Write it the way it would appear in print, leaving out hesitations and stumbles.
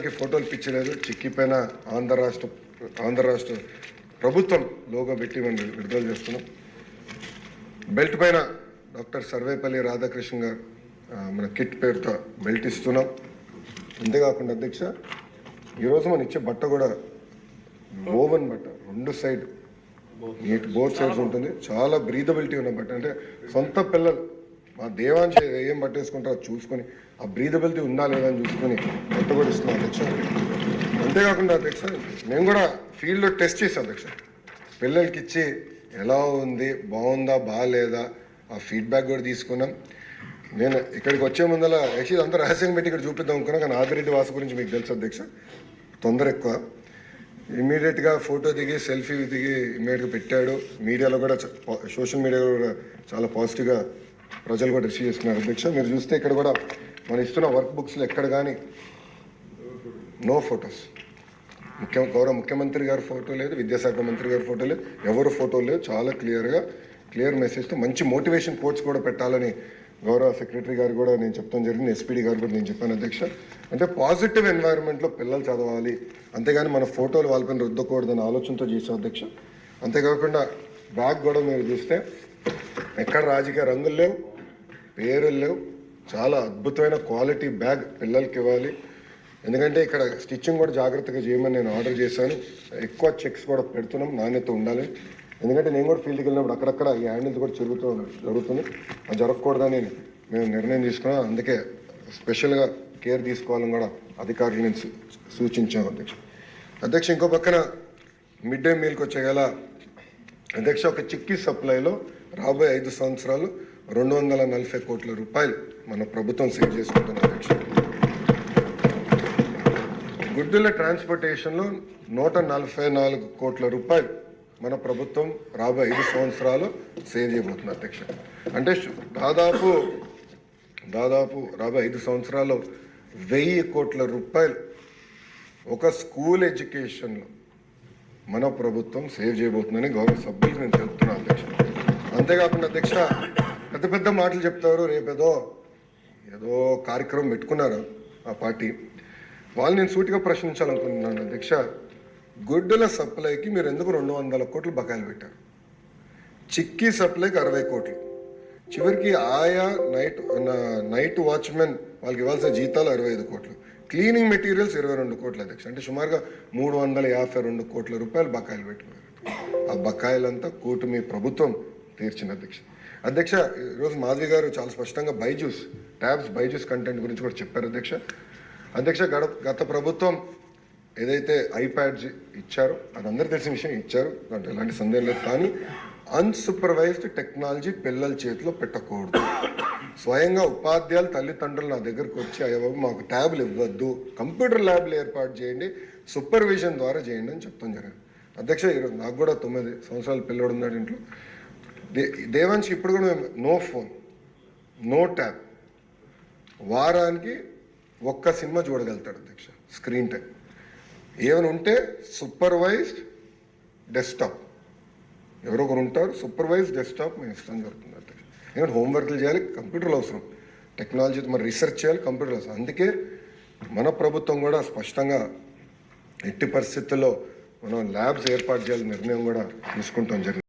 ఎవరికి ఫోటోలు పిచ్చలేదు. చిక్కిపోయిన ఆంధ్ర రాష్ట్ర ప్రభుత్వం లోగో పెట్టి మనం విడుదల చేస్తున్నాం. బెల్ట్ పైన డాక్టర్ సర్వేపల్లి రాధాకృష్ణ గారు మన కిట్ పేరుతో బెల్ట్ ఇస్తున్నాం. అంతేకాకుండా అధ్యక్ష, ఈరోజు మనం ఇచ్చే బట్ట కూడా ఓవెన్ బట్ట, 2 సైడ్ నీట్ బోత్ సైడ్స్ ఉంటుంది. చాలా బ్రీదబిలిటీ ఉన్న బట్ట. అంటే సొంత పిల్లలు మా దేవాంశ ఏం బట్ట వేసుకుంటారో చూసుకొని ఆ బ్రీదబిలిటీ ఉందా లేదా అని చూసుకొని బట్ట కూడా ఇస్తున్నాం అధ్యక్ష. అంతేకాకుండా అధ్యక్ష, మేము కూడా ఫీల్డ్లో టెస్ట్ చేసాం అధ్యక్ష. పిల్లలకి ఇచ్చి ఎలా ఉంది, బాగుందా బాగాలేదా ఆ ఫీడ్బ్యాక్ కూడా తీసుకున్నాం. నేను ఇక్కడికి వచ్చే ముందర యాక్చువల్లీ అంతా రహస్యంగా పెట్టి ఇక్కడ చూపిద్దాం అనుకున్నా, కానీ ఆదిరెడ్డి వాసు గురించి మీకు తెలుసు అధ్యక్ష, తొందర ఎక్కువ. ఇమీడియట్గా ఫోటో దిగి సెల్ఫీ దిగి ఇమీడియట్గా పెట్టాడు. మీడియాలో కూడా సోషల్ మీడియాలో కూడా చాలా పాజిటివ్గా ప్రజలు కూడా రిసీవ్ చేసుకున్నారు అధ్యక్ష. మీరు చూస్తే ఇక్కడ కూడా మనం ఇస్తున్న వర్క్ బుక్స్లో ఎక్కడ కానీ నో ఫొటోస్. గౌరవ ముఖ్యమంత్రి గారి ఫోటో లేదు, విద్యాశాఖ మంత్రి గారి ఫోటో లేదు, ఎవరు ఫోటో లేదు. చాలా క్లియర్ మెసేజ్తో మంచి మోటివేషన్ కోట్స్ కూడా పెట్టాలని గౌరవ సెక్రటరీ గారు కూడా నేను చెప్తాను జరిగింది. ఎస్పీడీ గారు కూడా నేను చెప్పాను అధ్యక్ష. అంటే పాజిటివ్ ఎన్వైరన్మెంట్లో పిల్లలు చదవాలి, అంతేగాని మన ఫోటోలు వాళ్ళపైన రుద్దకూడదని ఆలోచనతో చేసాం అధ్యక్ష. అంతేకాకుండా బ్యాగ్ కూడా మీరు చూస్తే ఎక్కడ రాజకీయ రంగులు లేవు, పేరులు లేవు. చాలా అద్భుతమైన క్వాలిటీ బ్యాగ్ పిల్లలకి ఇవ్వాలి. ఎందుకంటే ఇక్కడ స్టిచ్చింగ్ కూడా జాగ్రత్తగా చేయమని నేను ఆర్డర్ చేశాను. ఎక్కువ చెక్స్ కూడా పెడుతున్నాం, నాణ్యత ఉండాలి. ఎందుకంటే నేను కూడా ఫీల్డ్కి వెళ్ళినప్పుడు అక్కడక్కడ ఈ హ్యాండిల్స్ కూడా జరుగుతుంది. అది జరగకూడదని మేము నిర్ణయం తీసుకున్నాం. అందుకే స్పెషల్గా కేర్ తీసుకోవాలని కూడా అధికారులు నేను సూచించాము అధ్యక్ష. ఇంకో పక్కన మిడ్ డే మీల్కి వచ్చేగల అధ్యక్ష, ఒక చిక్కీ సప్లైలో రాబోయే 5 సంవత్సరాలు 240 కోట్ల రూపాయలు మన ప్రభుత్వం సేవ్ చేసుకుంటుంది అధ్యక్ష. గుడ్డుల ట్రాన్స్పోర్టేషన్లో 144 కోట్ల రూపాయలు మన ప్రభుత్వం రాబోయే 5 సంవత్సరాలు సేవ్ చేయబోతుంది అధ్యక్ష. అంటే దాదాపు రాబోయే 5 సంవత్సరాల్లో 1000 కోట్ల రూపాయలు ఒక స్కూల్ ఎడ్యుకేషన్లో మన ప్రభుత్వం సేవ్ చేయబోతుందని గౌరవ సభ్యులకు నేను తెలుపుతున్నాను అధ్యక్ష. అంతేకాకుండా అధ్యక్ష, పెద్ద మాటలు చెప్తారు. రేపేదో కార్యక్రమం పెట్టుకున్నారు ఆ పార్టీ వాళ్ళు. నేను సూటిగా ప్రశ్నించాలనుకుంటున్నాను అధ్యక్ష. గుడ్డుల సప్లైకి మీరు ఎందుకు 200 కోట్లు బకాయిలు పెట్టారు? చిక్కీ సప్లైకి 60 కోట్లు, చివరికి ఆయా నైట్ వాచ్మెన్ వాళ్ళకి ఇవ్వాల్సిన జీతాలు 65 కోట్లు, క్లీనింగ్ మెటీరియల్స్ 22 కోట్లు అధ్యక్ష. అంటే సుమారుగా 352 కోట్ల రూపాయలు బకాయిలు పెట్టుకున్నారు. ఆ బకాయిలంతా కూటమి ప్రభుత్వం తీర్చిన అధ్యక్ష. ఈరోజు మాధవి గారు చాలా స్పష్టంగా బైజూస్ కంటెంట్ గురించి కూడా చెప్పారు అధ్యక్ష. గత ప్రభుత్వం ఏదైతే ఐప్యాడ్స్ ఇచ్చారో అది అందరికీ తెలిసిన విషయం, ఇచ్చారు, దాంట్లో ఎలాంటి సందేహం లేదు. కానీ అన్సూపర్వైజ్డ్ టెక్నాలజీ పిల్లల చేతిలో పెట్టకూడదు. స్వయంగా ఉపాధ్యాయులు తల్లిదండ్రులు నా దగ్గరకు వచ్చి అయ్యా మాకు ట్యాబ్లు ఇవ్వద్దు, కంప్యూటర్ ల్యాబ్లు ఏర్పాటు చేయండి, సూపర్విజన్ ద్వారా చేయండి అని చెప్తాం జరిగింది అధ్యక్ష. ఈరోజు నాకు కూడా 9 సంవత్సరాల పిల్లడు ఉన్నాడు ఇంట్లో. దేవాంశ్ ఇప్పుడు కూడా మేము నో ఫోన్, నో ట్యాబ్, వారానికి 1 సినిమా చూడగలుగుతాడు అధ్యక్ష. స్క్రీన్ టైం ఏమైనా ఉంటే సూపర్వైజ్డ్ డెస్క్టాప్, ఎవరో ఒకరు ఉంటారు, సూపర్వైజ్డ్ డెస్క్టాప్ మేము ఇష్టం జరుగుతుంది అధ్యక్ష. ఎందుకంటే హోంవర్క్లు చేయాలి, కంప్యూటర్లు అవసరం, టెక్నాలజీతో మరి రీసెర్చ్ చేయాలి, కంప్యూటర్లు అవసరం. అందుకే మన ప్రభుత్వం కూడా స్పష్టంగా ఎట్టి పరిస్థితుల్లో మనం ల్యాబ్స్ ఏర్పాటు చేయాలని నిర్ణయం కూడా తీసుకుంటాం జరిగింది.